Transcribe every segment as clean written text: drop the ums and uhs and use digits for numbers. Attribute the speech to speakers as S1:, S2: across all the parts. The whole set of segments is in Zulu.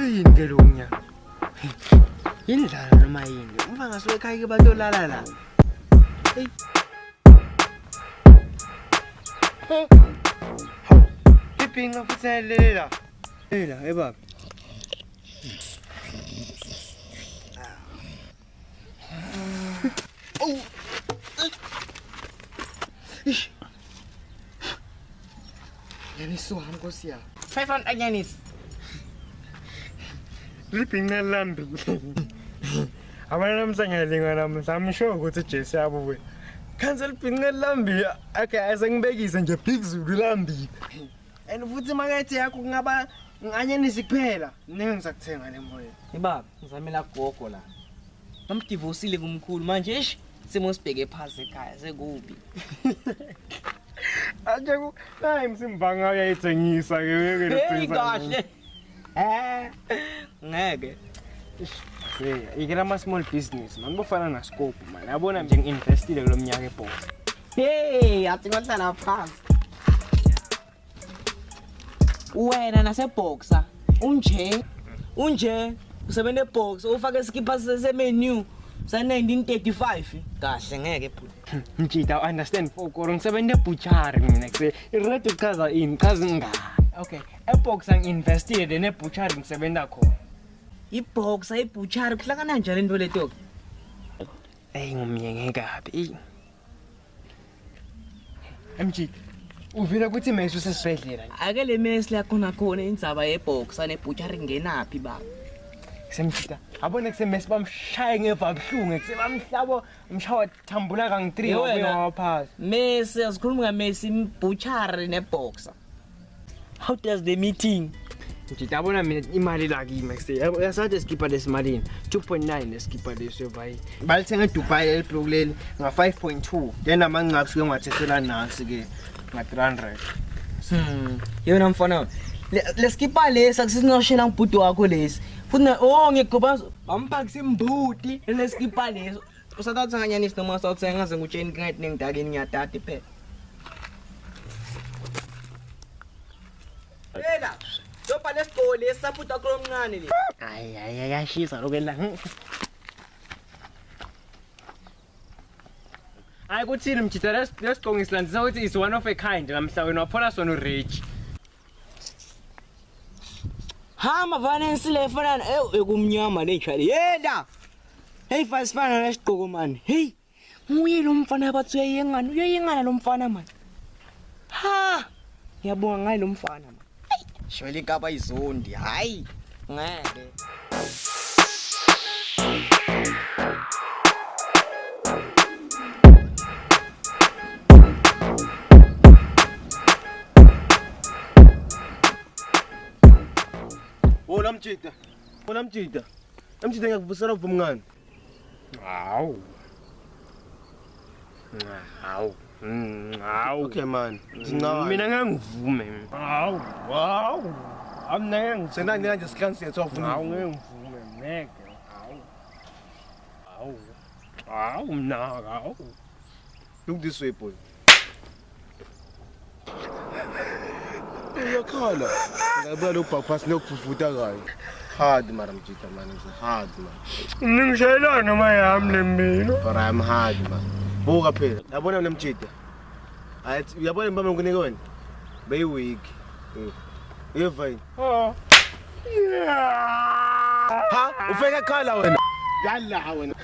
S1: Kuyini ke lo nyaka? Indlala noma yini? Umfana ngasuke ekhaya ke batolala la. Hey. Ipinga futhi lela. Lela, baba. Oh. Ish. Yanis wami Nkosi yami.
S2: 500 Yanis.
S1: Lipinga lambi. Abana namsangelinga nami samsho ukuthi Jesse yabo wena. Cancel pinga lambi ake asengibekise nje big Zulu lambi. And futhi makethe yakho kungaba nganyanisi kuphela. Ningi ngisakuthenga le moya.
S2: Ibaba, ngizamela gogo la. Bamdivosile kumkhulu manje eish simo sibheke phansi ekhaya sekubi.
S1: Anje ku hayi msimbanga uyayithengisa ke weke
S2: Hey kahle. Ngeke.
S1: Ikela ama small business man bofana na scope man yabona nje nginvestile kulomnyaka eBox.
S2: Hey, athi ngohlala phansi. Wena naseboxer unje usebenza eBoxer ufake iskipha semenu sa 1935 kahle ngeke bhuti.
S1: Mjita understand for ngisebenza ebutchery mina kuse iready chaza ini chaza ngani. Okay, eBoxer nginvestile then ebutchery ngisebenza khona.
S2: iBoxer ibutchery kuhlangana kanjani into leto?
S1: Hey ngumyenge kabi. Mjita uvela ukuthi mase usesibhedlela.
S2: Ake le mess la khona indzaba yeBoxer nebutchery ngenapi baba.
S1: Semjita abone kusemesi bamshaye ngeva buhlungu kusebamhlabo umshawa thambula kang 3 waphasa.
S2: Messi asikhuluma ngaMessi butchery neBoxer. How does the meeting?
S1: Ngiyabona mina imali la kimi yasathi skipper lesimalini 2.9 leskipper leso bayi. Balithenga eDubai eliblock leli nga 5.2 then amancaku suke ngathethelana nansi ke nga 300.
S2: Yena mfana leskipper lesi akusinoshela ngibhuti wakho lesi. Futhi ngigoba bamphakisa imbuti leskipper leso. Usathatha kanyanisi noma sawuthenga ngaze ngutsheni ngathi nengidakeni ngiyadada phela. Ela Dopa lesigole esaphuta kromncane le.
S1: Hayi yashisa lokela. Hayi kuthini mjita lesigqonga isilandisa ukuthi is one of a kind namhla wena waphona sona urich.
S2: Hama vanensi le fana ekumnyama le chali. Yela. Hey fasifana lesigqoko man. Hey. Nguye lo mfana abathi uyayengana lo mfana man. Ha. Ngiyabonga ngaye lo mfana man. Shwele kapa izondi hayi ngeke
S3: Wona mjida ngiyakuvusela uvumngani
S1: Hawu
S3: okay man
S1: mina ngangivume hawu amnenge
S3: senani kanje sikhansi yethu
S1: hawu
S3: avuma
S1: ngivume ngeke hawu mina hawu
S3: look this way boy uyakhala ngabuya lo bypass nokufufuta kayo hard mara mjida man is hard man
S1: ningishayela noma yami lempilo
S3: but I'm hard man buka phela yabona lo mjida ayithi uyabona impama ngikunike wena beyiweek yevine ha ufeke khala wena yalla wena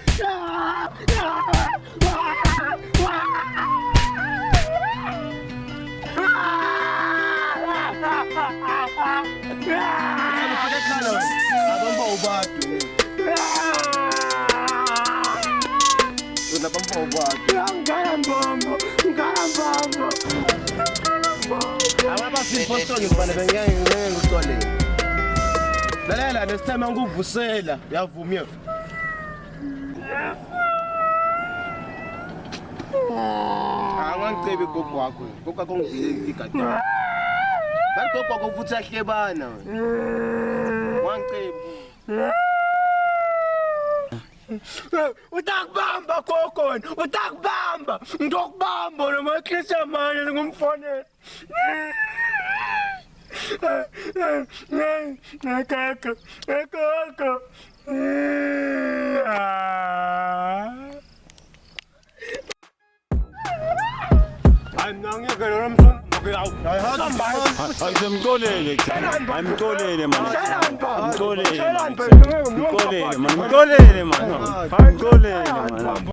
S3: ufeke khala wena abamba ubadu unabamba ubadu
S1: ngambombo
S3: ababa simposto ngibane bengeke ngusole lalela nesithema ngikuvusela yavuma angangicebe gogo wakho gogo ngivile igadi bani gogo wakho futhi ahlebana wangicebe
S1: utakubamba gogo utakubamba ngizokubamba noma ekhisa manje ngumfonela Nakaka. Nakaka. I'm not going to get
S4: Mtolele man.